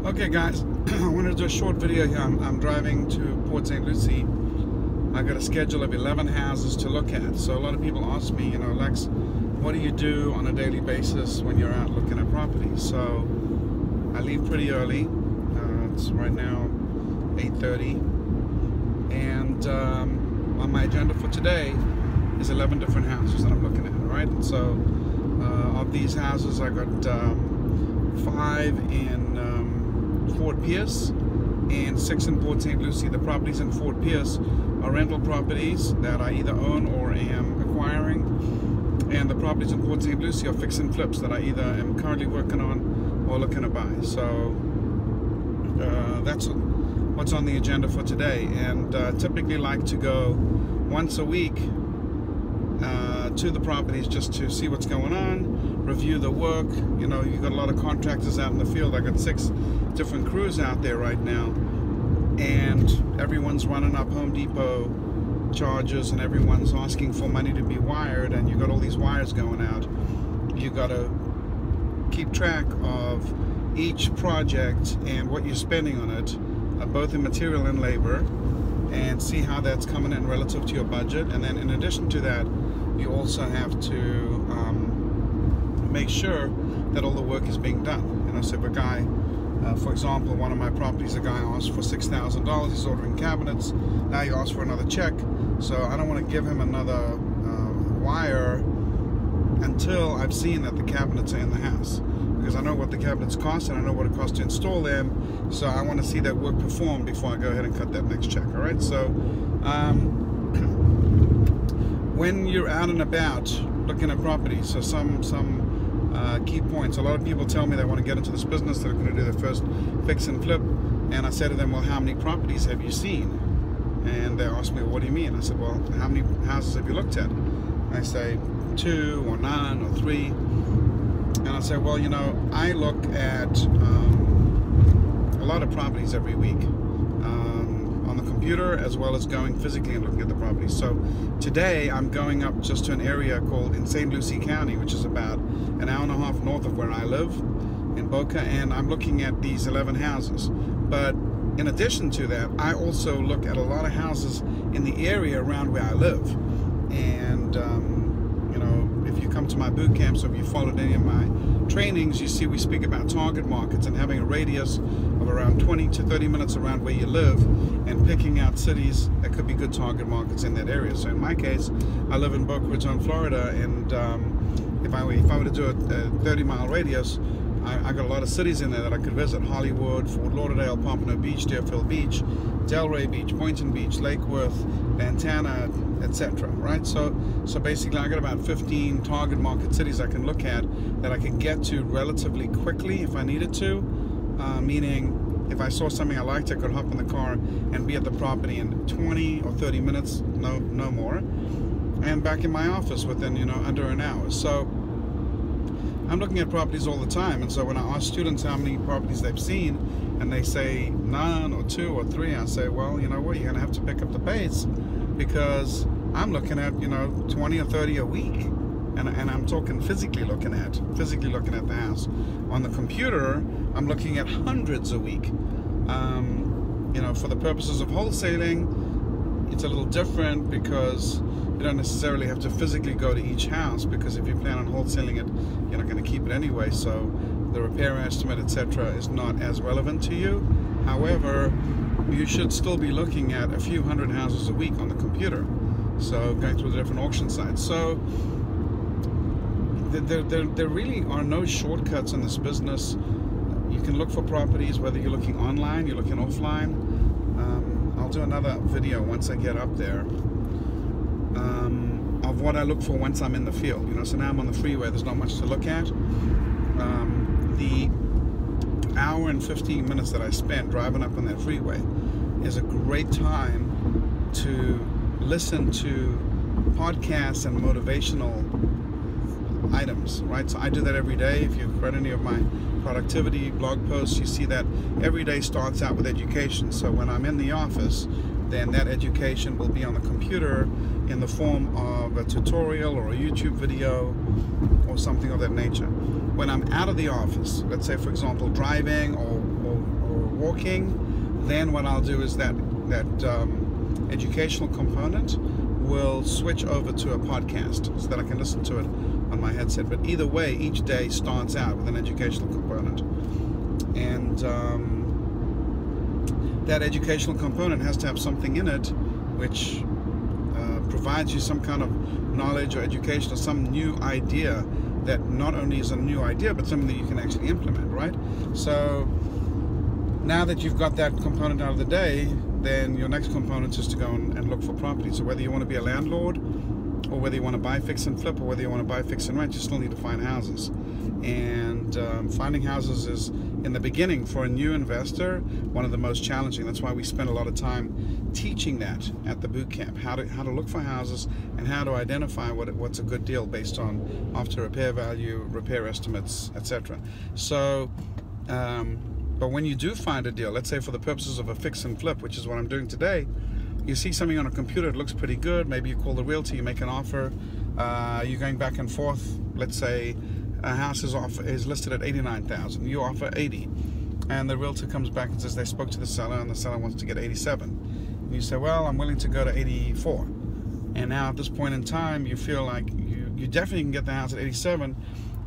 Okay guys, I wanted to do a short video here. I'm driving to Port St. Lucie. I got a schedule of 11 houses to look at. So a lot of people ask me, you know, Lex, what do you do on a daily basis when you're out looking at properties? So I leave pretty early. It's right now 8:30, and on my agenda for today is 11 different houses that I'm looking at. All right, and so of these houses, I got 5 in Fort Pierce and 6 in Port St. Lucie. The properties in Fort Pierce are rental properties that I either own or am acquiring, and the properties in Port St. Lucie are fix and flips that I either am currently working on or looking to buy. So that's what's on the agenda for today, and typically like to go once a week to the properties just to see what's going on, review the work. You know, you got a lot of contractors out in the field. I got 6 different crews out there right now, and everyone's running up Home Depot charges, and everyone's asking for money to be wired, and you got all these wires going out. You got to keep track of each project and what you're spending on it, both in material and labor, and see how that's coming in relative to your budget. And then in addition to that, you also have to make sure that all the work is being done. You know, so if a guy, for example, one of my properties, a guy asked for $6,000, he's ordering cabinets, now he asks for another check, so I don't want to give him another wire until I've seen that the cabinets are in the house, because I know what the cabinets cost and I know what it costs to install them, so I want to see that work performed before I go ahead and cut that next check. All right, so when you're out and about looking at properties, so some key points. A lot of people tell me they want to get into this business, they're going to do their first fix and flip, and I said to them, well, how many properties have you seen? And they asked me, well, what do you mean? I said, well, how many houses have you looked at? I say 2 or 9 or 3. And I say, well, you know, I look at a lot of properties every week on the computer, as well as going physically and looking at the properties. So today I'm going up just to an area called in St. Lucie County, which is about an hour and a half north of where I live in Boca, and I'm looking at these 11 houses. But in addition to that, I also look at a lot of houses in the area around where I live. And you know, if you come to my boot camps, or if you followed any of my trainings, you see we speak about target markets and having a radius of around 20 to 30 minutes around where you live, and picking out cities that could be good target markets in that area. So in my case, I live in Boca Raton, Florida, and if I were to do a 30-mile radius, I got a lot of cities in there that I could visit: Hollywood, Fort Lauderdale, Pompano Beach, Deerfield Beach, Delray Beach, Boynton Beach, Lake Worth, Lantana, etc. Right? So basically, I got about 15 target market cities I can look at that I can get to relatively quickly if I needed to. Meaning, if I saw something I liked, I could hop in the car and be at the property in 20 or 30 minutes, no more, and back in my office within, you know, under an hour. So I'm looking at properties all the time, and so when I ask students how many properties they've seen, and they say none or 2 or 3, I say, well, you know what, you're gonna have to pick up the pace, because I'm looking at, you know, 20 or 30 a week, and I'm talking physically looking at the house. On the computer, I'm looking at hundreds a week. You know, for the purposes of wholesaling, it's a little different, because you don't necessarily have to physically go to each house, because if you plan on wholesaling it, you're not going to keep it anyway, so the repair estimate, etc., is not as relevant to you. However, you should still be looking at a few hundred houses a week on the computer, so going through the different auction sites. So there really are no shortcuts in this business. You can look for properties whether you're looking online, you're looking offline. I'll do another video once I get up there of what I look for once I'm in the field. You know, so now I'm on the freeway, there's not much to look at. The hour and 15 minutes that I spent driving up on that freeway is a great time to listen to podcasts and motivational items, right? So I do that every day. If you've read any of my productivity blog posts, you see that every day starts out with education. So when I'm in the office, then that education will be on the computer in the form of a tutorial or a YouTube video or something of that nature. When I'm out of the office, let's say for example driving or walking, then what I'll do is that educational component will switch over to a podcast so that I can listen to it on my headset. But either way, each day starts out with an educational component, and that educational component has to have something in it which provides you some kind of knowledge or education or some new idea that not only is a new idea but something that you can actually implement, right? So now that you've got that component out of the day, then your next component is to go and look for property. So whether you want to be a landlord, or whether you want to buy, fix and flip, or whether you want to buy, fix and rent, you still need to find houses. And finding houses is, in the beginning, for a new investor, one of the most challenging. That's why we spend a lot of time teaching that at the boot camp, how to look for houses and how to identify what's a good deal based on after repair value, repair estimates, etc. So but when you do find a deal, let's say for the purposes of a fix and flip, which is what I'm doing today, you see something on a computer, it looks pretty good, maybe you call the realtor, you make an offer, you're going back and forth. Let's say a house is listed at $89,000, you offer 80, and the realtor comes back and says they spoke to the seller and the seller wants to get 87, and you say, well, I'm willing to go to 84. And now at this point in time, you feel like you definitely can get the house at 87,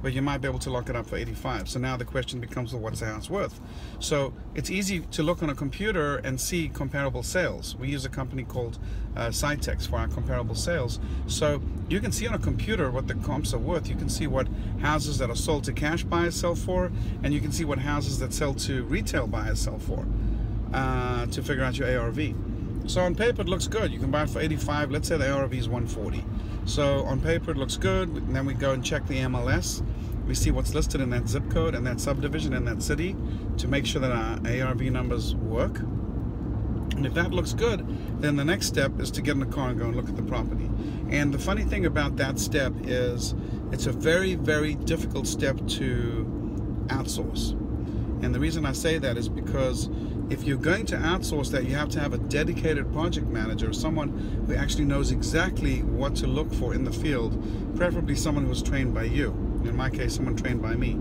but you might be able to lock it up for 85. So now the question becomes, well, what's the house worth? So it's easy to look on a computer and see comparable sales. We use a company called Sitex for our comparable sales. So you can see on a computer what the comps are worth. You can see what houses that are sold to cash buyers sell for, and you can see what houses that sell to retail buyers sell for, to figure out your ARV. So on paper it looks good. You can buy it for 85. Let's say the ARV is 140. So on paper it looks good. And then we go and check the MLS. We see what's listed in that zip code and that subdivision in that city to make sure that our ARV numbers work. And if that looks good, then the next step is to get in the car and go and look at the property. And the funny thing about that step is it's a very, very difficult step to outsource. And the reason I say that is because if you're going to outsource that, you have to have a dedicated project manager, someone who actually knows exactly what to look for in the field, preferably someone who was trained by you. In my case, someone trained by me.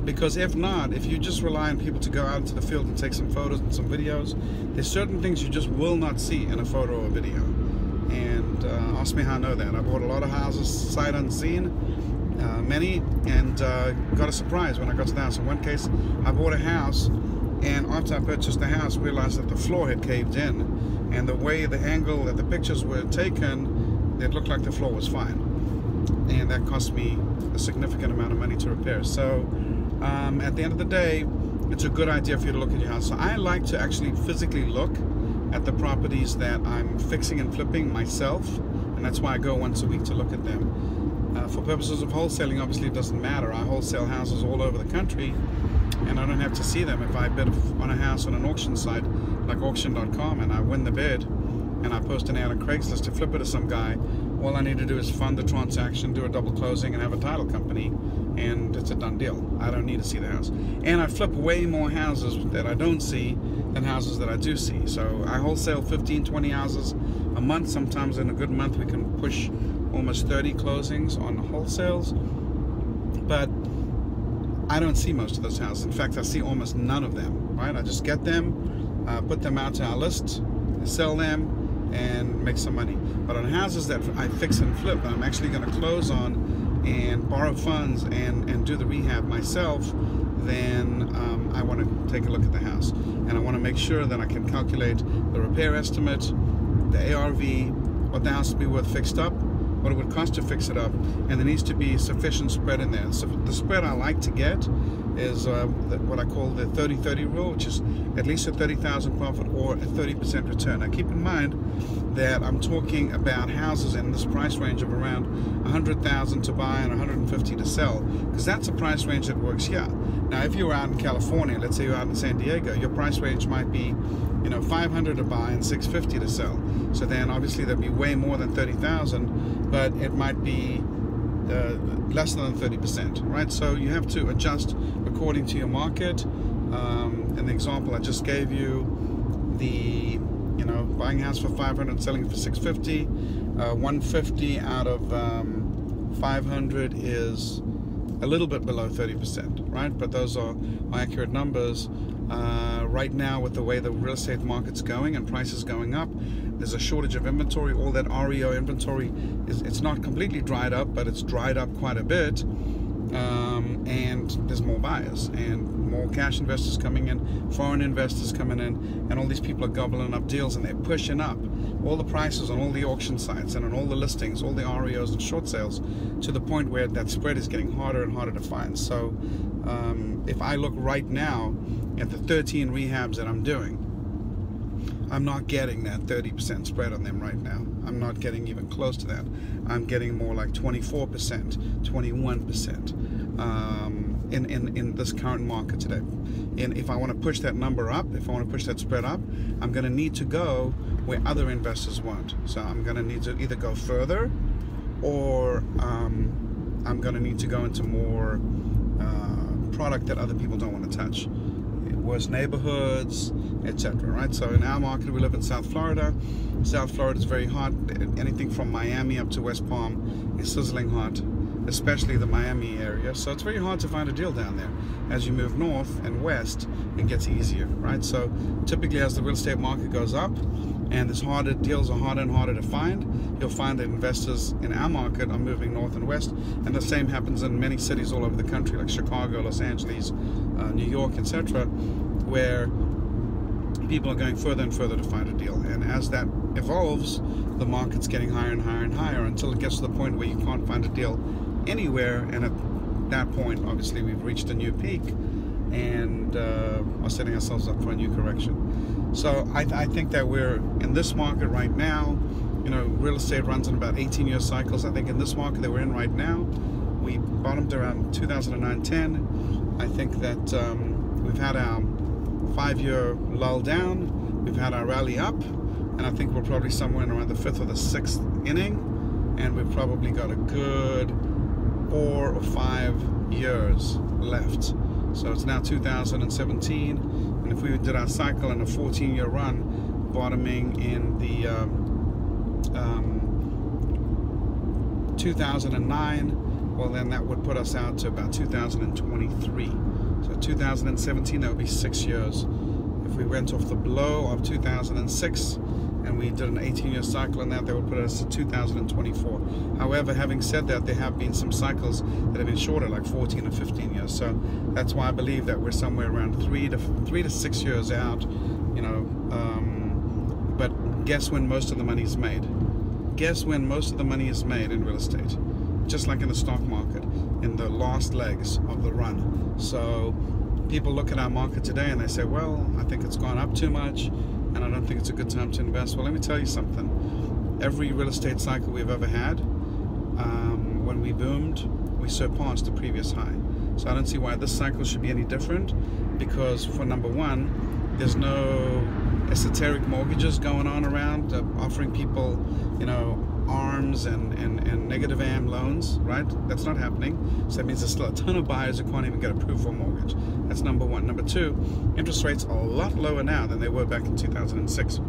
Because if not, if you just rely on people to go out into the field and take some photos and some videos, there's certain things you just will not see in a photo or a video. And ask me how I know that. I bought a lot of houses sight unseen, many, and got a surprise when I got to the house. In one case, I bought a house, and after I purchased the house, realized that the floor had caved in, and the way the angle that the pictures were taken, it looked like the floor was fine, and that cost me a significant amount of money to repair. So at the end of the day, it's a good idea for you to look at your house. So I like to actually physically look at the properties that I'm fixing and flipping myself, and that's why I go once a week to look at them. For purposes of wholesaling, obviously it doesn't matter. I wholesale houses all over the country, and I don't have to see them. If I bid on a house on an auction site like auction.com and I win the bid and I post an ad on Craigslist to flip it to some guy, all I need to do is fund the transaction, do a double closing, and have a title company, and it's a done deal. I don't need to see the house. And I flip way more houses that I don't see than houses that I do see. So I wholesale 15, 20 houses a month. Sometimes in a good month we can push almost 30 closings on wholesales. But I don't see most of those houses. In fact, I see almost none of them, right? I just get them, put them out to our list, sell them, and make some money. But on houses that I fix and flip, that I'm actually going to close on and borrow funds and do the rehab myself, then I want to take a look at the house. And I want to make sure that I can calculate the repair estimate, the ARV, what the house will be worth fixed up, what it would cost to fix it up, and there needs to be sufficient spread in there. So the spread I like to get is what I call the 30-30 rule, which is at least a 30,000 profit or a 30% return. Now keep in mind that I'm talking about houses in this price range of around 100,000 to buy and 150 to sell, because that's a price range that works here. Now if you're out in California, let's say you're out in San Diego, your price range might be 500 to buy and 650 to sell. So then obviously there'd be way more than 30,000, but it might be less than 30%, right? So you have to adjust according to your market. An example I just gave you, the buying a house for 500, selling it for 650, 150 out of 500 is a little bit below 30%, right? But those are accurate numbers. Right now, with the way the real estate market's going and prices going up, there's a shortage of inventory. All that REO inventory it's not completely dried up, but it's dried up quite a bit. And there's more buyers and more cash investors coming in, foreign investors coming in, and all these people are gobbling up deals, and they're pushing up all the prices on all the auction sites and on all the listings, all the REOs and short sales, to the point where that spread is getting harder and harder to find. So if I look right now at the 13 rehabs that I'm doing, I'm not getting that 30% spread on them right now. I'm not getting even close to that. I'm getting more like 24%, 21% in this current market today. And if I want to push that number up, if I want to push that spread up, I'm going to need to go where other investors won't. So I'm going to need to either go further, or I'm going to need to go into more product that other people don't want to touch. Worse neighborhoods, etc. Right? So in our market, we live in South Florida. South Florida is very hot. Anything from Miami up to West Palm is sizzling hot, especially the Miami area. So it's very hard to find a deal down there. As you move north and west, it gets easier, right? So typically, as the real estate market goes up and deals are harder and harder to find, you'll find that investors in our market are moving north and west, and the same happens in many cities all over the country, like Chicago, Los Angeles, New York, etc., where people are going further and further to find a deal. And as that evolves, the market's getting higher and higher and higher until it gets to the point where you can't find a deal anywhere. And at that point, obviously, we've reached a new peak and are setting ourselves up for a new correction. So I think that we're in this market right now. You know, real estate runs in about 18-year cycles. I think in this market that we're in right now, we bottomed around 2009-10. I think that we've had our 5-year lull down, we've had our rally up, and I think we're probably somewhere in around the 5th or the 6th inning, and we've probably got a good 4 or 5 years left. So it's now 2017, and if we did our cycle in a 14-year run, bottoming in the 2009, well, then that would put us out to about 2023. So 2017, that would be 6 years. If we went off the blow of 2006 and we did an 18-year cycle on that, would put us to 2024. However, having said that, there have been some cycles that have been shorter, like 14 or 15 years. So that's why I believe that we're somewhere around 3 to 6 years out, you know. But guess when most of the money is made? Guess when most of the money is made in real estate? Just like in the stock market, in the last legs of the run. So people look at our market today and they say, well, I think it's gone up too much and I don't think it's a good time to invest. Well, let me tell you something. Every real estate cycle we've ever had, when we boomed, we surpassed the previous high. So I don't see why this cycle should be any different, because for number one, there's no esoteric mortgages going on around offering people, you know, ARMs and negative AM loans, right? That's not happening. So that means there's still a ton of buyers who can't even get approved for a mortgage. That's number one. Number two, interest rates are a lot lower now than they were back in 2006.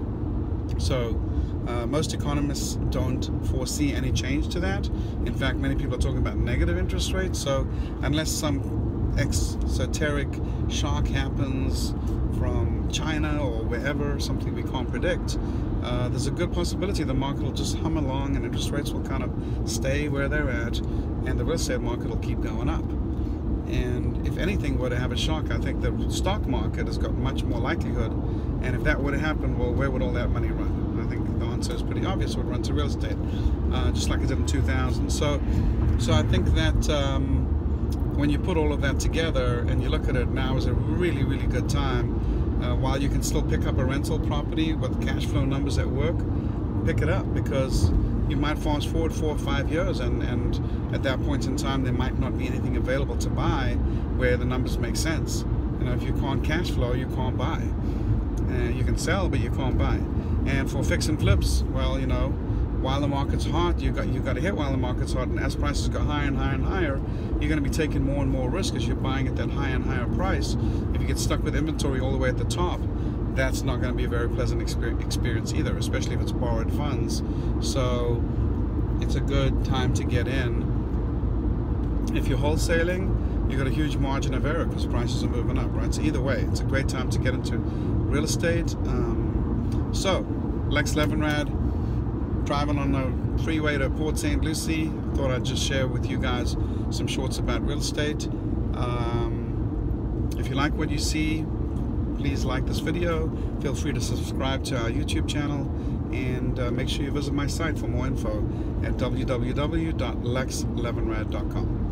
So most economists don't foresee any change to that. In fact, many people are talking about negative interest rates. So unless some esoteric shock happens from China or wherever, something we can't predict, there's a good possibility the market will just hum along and interest rates will kind of stay where they're at, and the real estate market will keep going up. And if anything were to have a shock, I think the stock market has got much more likelihood. And if that were to happen, well, where would all that money run? I think the answer is pretty obvious. It would run to real estate, just like it did in 2000. So I think that when you put all of that together and you look at it, now is a really, really good time. While you can still pick up a rental property with cash flow numbers at work, pick it up, because you might fast forward 4 or 5 years and at that point in time there might not be anything available to buy where the numbers make sense. You know, if you can't cash flow, you can't buy. You can sell, but you can't buy. And for fix and flips, well, you know, while the market's hot, you got to hit while the market's hot, and as prices go higher and higher and higher, you're going to be taking more and more risk as you're buying at that higher and higher price. If you get stuck with inventory all the way at the top, that's not going to be a very pleasant experience either, especially if it's borrowed funds. So it's a good time to get in. If you're wholesaling, you got a huge margin of error because prices are moving up, right? So either way, it's a great time to get into real estate. So Lex Levinrad, driving on the freeway to Port St. Lucie. Thought I'd just share with you guys some shorts about real estate. If you like what you see, please like this video. Feel free to subscribe to our YouTube channel, and make sure you visit my site for more info at www.lexlevinrad.com.